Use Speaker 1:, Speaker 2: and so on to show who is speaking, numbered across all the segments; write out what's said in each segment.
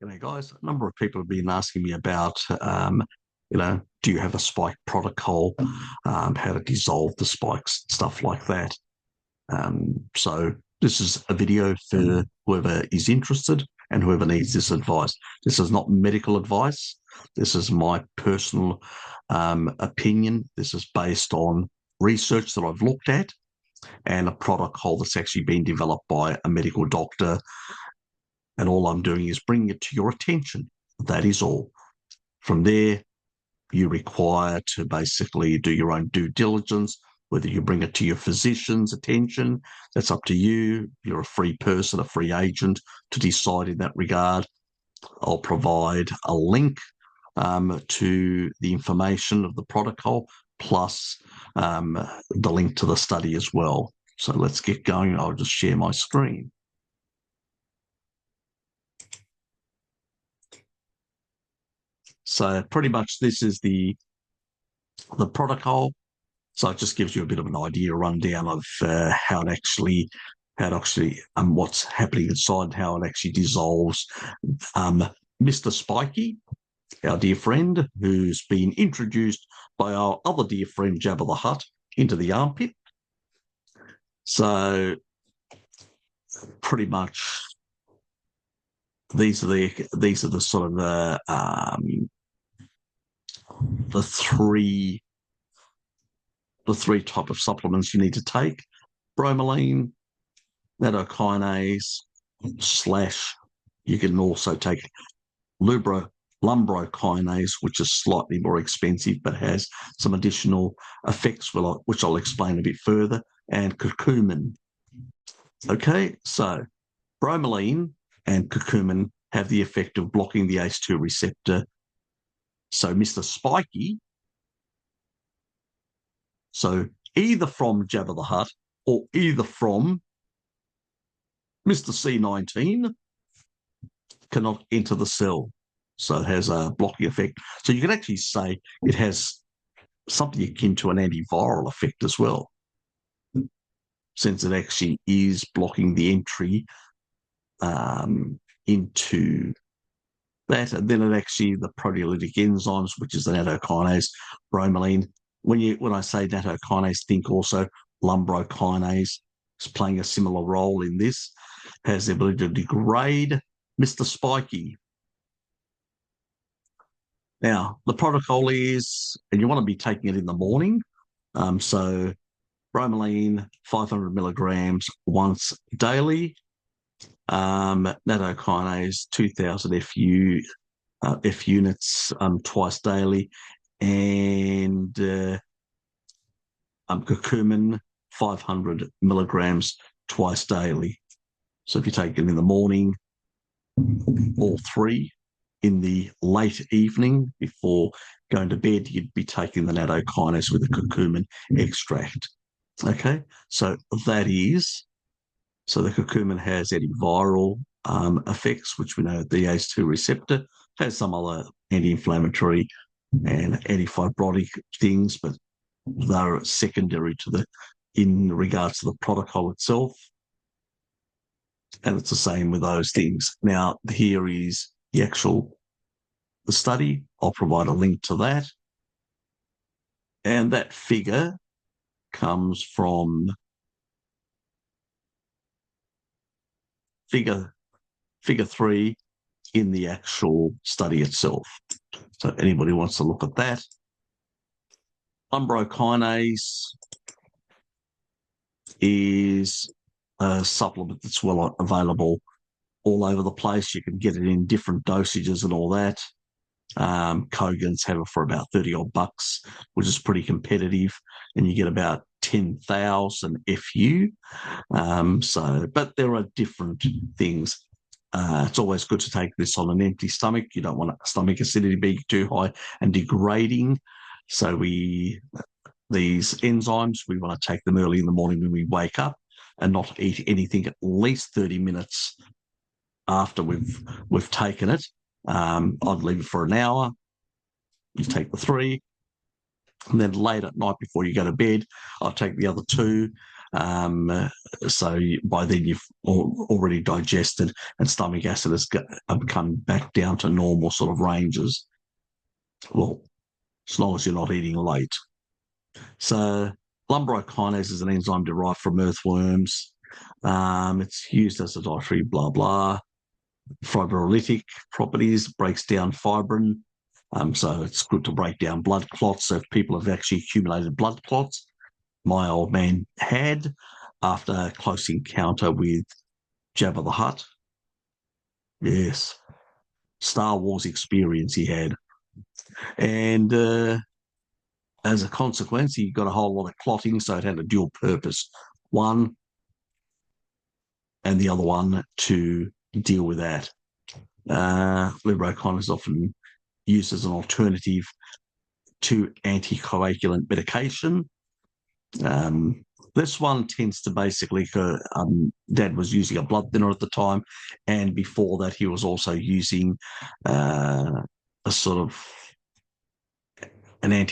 Speaker 1: Guys, a number of people have been asking me about, do you have a spike protocol, how to dissolve the spikes, stuff like that. So this is a video for whoever is interested and whoever needs this advice. This is not medical advice. This is my personal opinion. This is based on research that I've looked at and a protocol that's actually been developed by a medical doctor, and all I'm doing is bringing it to your attention. That is all. From there, you require to basically do your own due diligence, whether you bring it to your physician's attention. That's up to you. You're a free person, a free agent to decide in that regard. I'll provide a link to the information of the protocol, plus the link to the study as well. So let's get going. I'll just share my screen. So pretty much this is the protocol. So it just gives you a bit of an idea, rundown of how it actually what's happening inside, how it actually dissolves. Mr. Spiky, our dear friend, who's been introduced by our other dear friend Jabba the Hutt into the armpit. So pretty much these are the sort of the three type of supplements you need to take: bromelain, nattokinase, / you can also take lumbrokinase, which is slightly more expensive but has some additional effects, which I'll explain a bit further, and curcumin. Okay, so bromelain and curcumin have the effect of blocking the ACE2 receptor. So Mr. Spiky, so either from Jabba the Hutt or either from Mr. C19, cannot enter the cell. So it has a blocking effect. So you can actually say it has something akin to an antiviral effect as well, since it actually is blocking the entry into that. And then it actually, the proteolytic enzymes, which is the nattokinase, bromelain. When I say nattokinase, think also lumbrokinase is playing a similar role in this, has the ability to degrade Mr. Spiky. Now, the protocol is, and you want to be taking it in the morning, so bromelain, 500 milligrams once daily, nattokinase, 2,000 F units twice daily, and curcumin, 500 milligrams twice daily. So if you take it in the morning, all three. In the late evening before going to bed, you'd be taking the nattokinase with the curcumin extract. Okay, so the curcumin has antiviral effects, which we know the ACE2 receptor has some other anti-inflammatory and antifibrotic things, but they're secondary to in regards to the protocol itself. And it's the same with those things. Now, here is the study. I'll provide a link to that. And that figure comes from figure 3 in the actual study itself. So if anybody wants to look at that. Lumbrokinase is a supplement that's well available all over the place. You can get it in different dosages and all that. Kogan's have it for about 30 odd bucks, which is pretty competitive, and you get about 10,000 FU. But there are different things. It's always good to take this on an empty stomach. You don't want stomach acidity being too high and degrading. So these enzymes, we want to take them early in the morning when we wake up, and not eat anything at least 30 minutes after we've taken it. I'd leave it for an hour. You take the 3, and then late at night before you go to bed, I'll take the other 2. So by then you've already digested and stomach acid has come back down to normal sort of ranges. Well, as long as you're not eating late. So lumbrokinase is an enzyme derived from earthworms. It's used as a dietary blah blah. Fibrolytic properties, breaks down fibrin. So it's good to break down blood clots. So if people have actually accumulated blood clots, my old man had after a close encounter with Jabba the Hutt. Yes, Star Wars experience he had. And as a consequence, he got a whole lot of clotting, so it had a dual purpose. One, and the other one to deal with that. Librocontin is often used as an alternative to anticoagulant medication. This one tends to basically, Dad was using a blood thinner at the time, and before that he was also using a sort of an a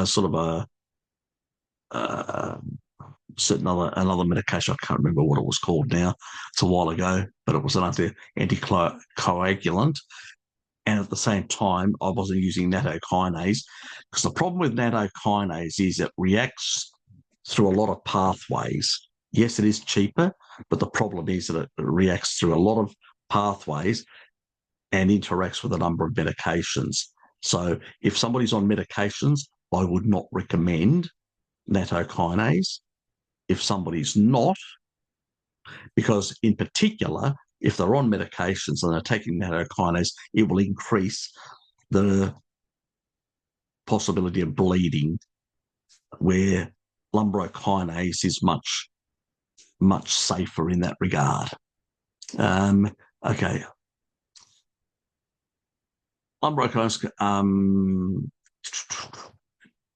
Speaker 1: sort of certain another medication. I can't remember what it was called now. It's a while ago, but it was an anticoagulant. And at the same time, I wasn't using nattokinase because the problem with nattokinase is it reacts through a lot of pathways. Yes, it is cheaper, but the problem is that it reacts through a lot of pathways and interacts with a number of medications. So if somebody's on medications, I would not recommend nattokinase. If somebody's not, because in particular, if they're on medications and they're taking nattokinase, it will increase the possibility of bleeding, where lumbrokinase is much, much safer in that regard. Okay. Lumbrokinase,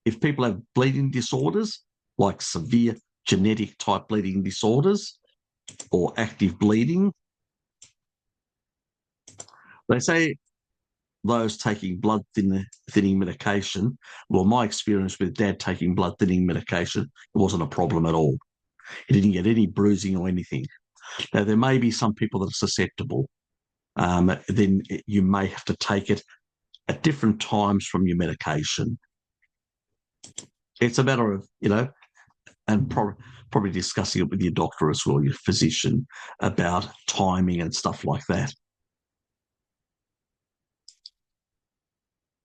Speaker 1: if people have bleeding disorders, like severe genetic type bleeding disorders or active bleeding, they say those taking blood thinning medication, well, my experience with Dad taking blood thinning medication, it wasn't a problem at all. He didn't get any bruising or anything. Now, there may be some people that are susceptible. Then you may have to take it at different times from your medication. It's a matter of, and probably discussing it with your doctor as well, your physician, about timing and stuff like that.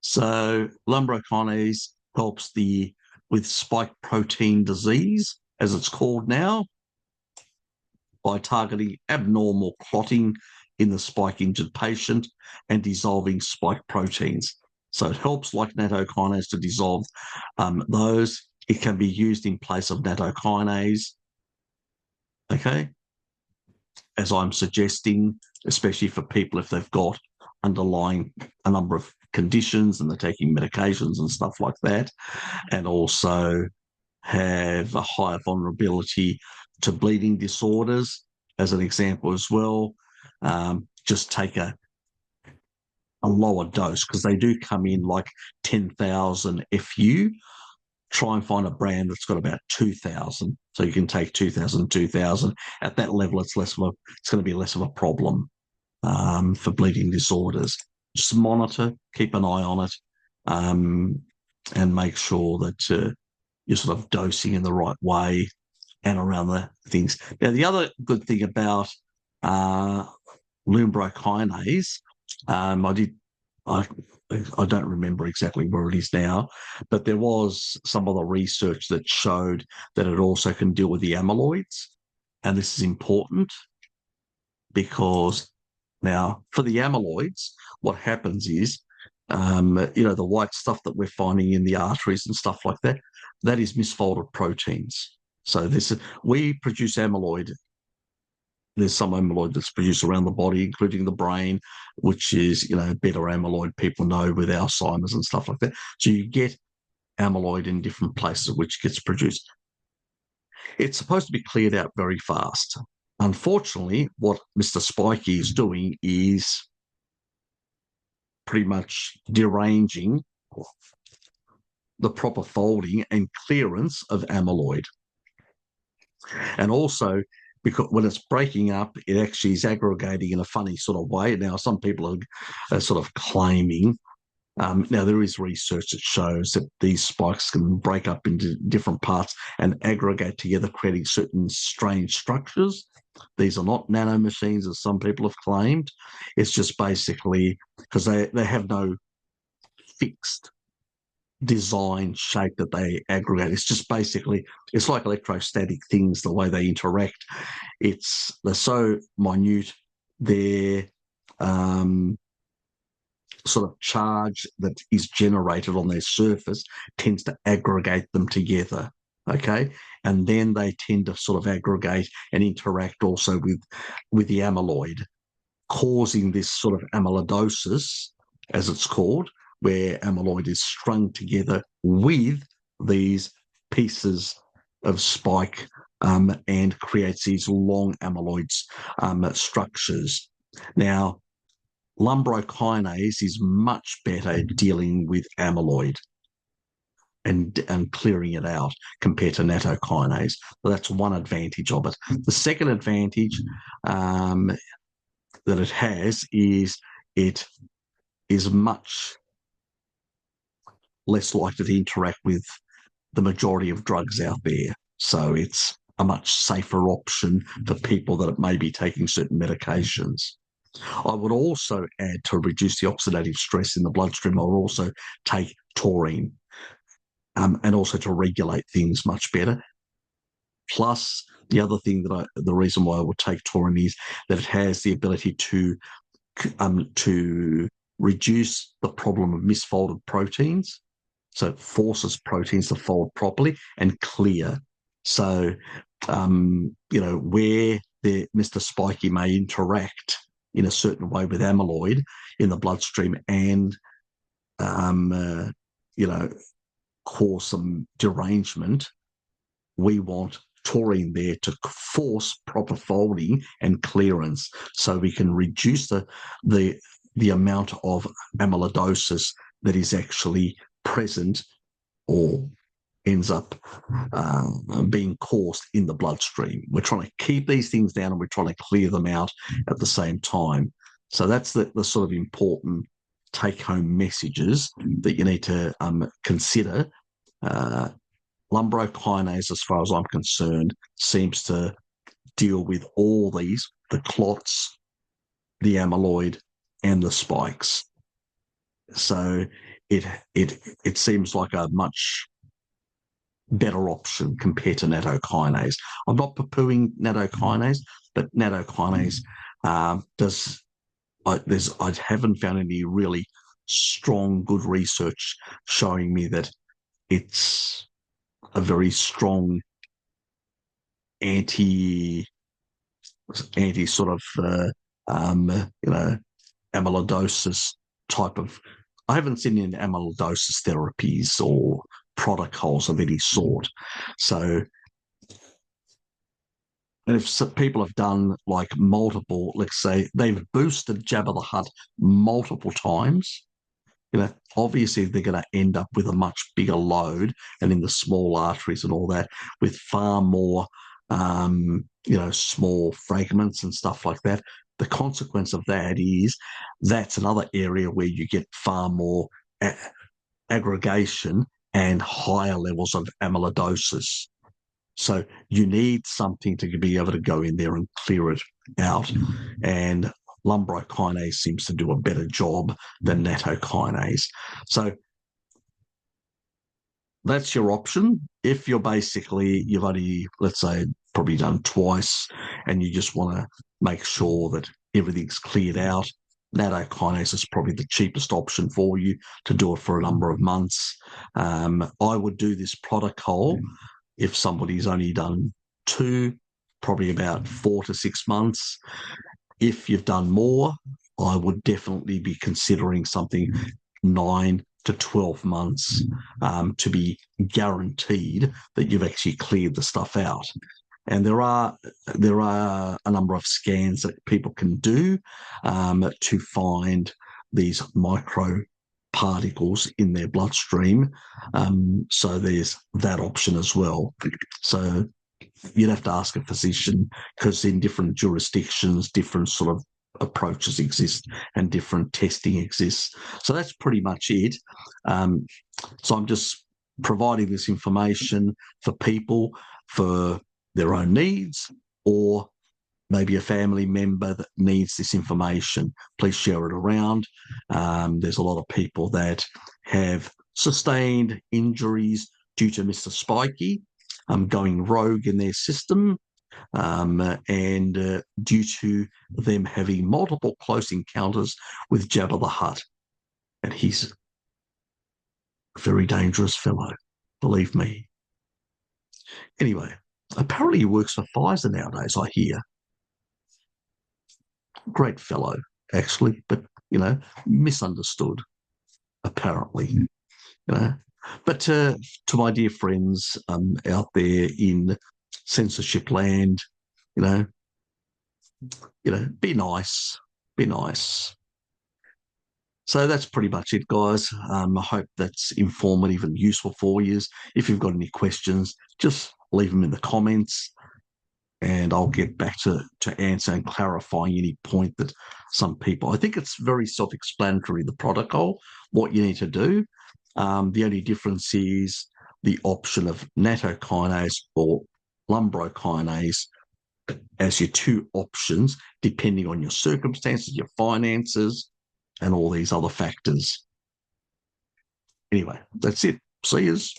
Speaker 1: So lumbrokinase helps with spike protein disease, as it's called now, by targeting abnormal clotting in the spike injured patient and dissolving spike proteins. So it helps, like nattokinase, to dissolve those. It can be used in place of nattokinase, okay, as I'm suggesting, especially for people if they've got underlying a number of conditions and they're taking medications and stuff like that, and also have a higher vulnerability to bleeding disorders, as an example as well. Just take a lower dose, because they do come in like 10,000 FU. Try and find a brand that's got about 2,000. So you can take 2,000, 2,000. At that level, it's going to be less of a problem for bleeding disorders. Just monitor, keep an eye on it, and make sure that you're sort of dosing in the right way and around the things. Now, the other good thing about lumbrokinase, I don't remember exactly where it is now, but there was some other research that showed that it also can deal with the amyloids. And this is important because now for the amyloids, what happens is, the white stuff that we're finding in the arteries and stuff like that, that is misfolded proteins. So we produce amyloid. There's some amyloid that's produced around the body, including the brain, which is, beta amyloid, people know, with Alzheimer's and stuff like that. So you get amyloid in different places which gets produced. It's supposed to be cleared out very fast. Unfortunately, what Mr. Spikey is doing is pretty much deranging the proper folding and clearance of amyloid. And also, because when it's breaking up, it actually is aggregating in a funny sort of way. Now, some people are sort of claiming. Now, there is research that shows that these spikes can break up into different parts and aggregate together, creating certain strange structures. These are not nanomachines, as some people have claimed. It's just basically because they have no fixed design shape that they aggregate. It's just basically, it's like electrostatic things, the way they interact. They're so minute, they're sort of charge that is generated on their surface tends to aggregate them together. Okay. And then they tend to sort of aggregate and interact also with the amyloid, causing this sort of amyloidosis, as it's called, where amyloid is strung together with these pieces of spike and creates these long amyloid structures. Now, lumbrokinase is much better at dealing with amyloid and clearing it out compared to nattokinase. So that's one advantage of it. The second advantage that it has is it is much less likely to interact with the majority of drugs out there. So it's a much safer option for people that may be taking certain medications. I would also add, to reduce the oxidative stress in the bloodstream, I would also take taurine and also to regulate things much better. Plus, the other thing the reason why I would take taurine is that it has the ability to reduce the problem of misfolded proteins. So it forces proteins to fold properly and clear. So, where Mr. Spiky may interact in a certain way with amyloid in the bloodstream and, cause some derangement, we want taurine there to force proper folding and clearance so we can reduce the amount of amyloidosis that is actually present or ends up being caused in the bloodstream. We're trying to keep these things down and we're trying to clear them out at the same time. So that's the sort of important take-home messages that you need to consider. Lumbrokinase, as far as I'm concerned, seems to deal with all these, the clots, the amyloid, and the spikes. So it seems like a much better option compared to nattokinase. I'm not poo-pooing nattokinase, but nattokinase I haven't found any really strong, good research showing me that it's a very strong anti sort of amyloidosis type of. I haven't seen any amyloidosis therapies or protocols of any sort. So, and if people have done like multiple, let's say they've boosted Jabba the Hutt multiple times, obviously they're going to end up with a much bigger load and in the small arteries and all that with far more, small fragments and stuff like that. The consequence of that is that's another area where you get far more aggregation and higher levels of amyloidosis. So you need something to be able to go in there and clear it out. And lumbrokinase seems to do a better job than nattokinase. So that's your option. If you've only, let's say, probably done twice and you just want to make sure that everything's cleared out, nattokinase is probably the cheapest option for you to do it for a number of months. I would do this protocol if somebody's only done 2, probably about 4 to 6 months. If you've done more, I would definitely be considering something 9 to 12 months to be guaranteed that you've actually cleared the stuff out. And there are a number of scans that people can do to find these micro particles in their bloodstream. So there's that option as well. So you'd have to ask a physician, because in different jurisdictions, different sort of approaches exist and different testing exists. So that's pretty much it. Um, so I'm just providing this information for people for their own needs, or maybe a family member that needs this information. Please share it around. There's a lot of people that have sustained injuries due to Mr. Spiky going rogue in their system, and due to them having multiple close encounters with Jabba the Hutt. And he's a very dangerous fellow, believe me. Anyway, apparently he works for Pfizer nowadays, I hear. Great fellow, actually, but, misunderstood, apparently. But to my dear friends out there in censorship land, you know, be nice, be nice. So that's pretty much it, guys. I hope that's informative and useful for you. If you've got any questions, just leave them in the comments, and I'll get back to answer and clarifying any point that some people. I think it's very self-explanatory, the protocol, what you need to do. The only difference is the option of nattokinase or lumbrokinase as your two options, depending on your circumstances, your finances, and all these other factors. Anyway, that's it. See yous.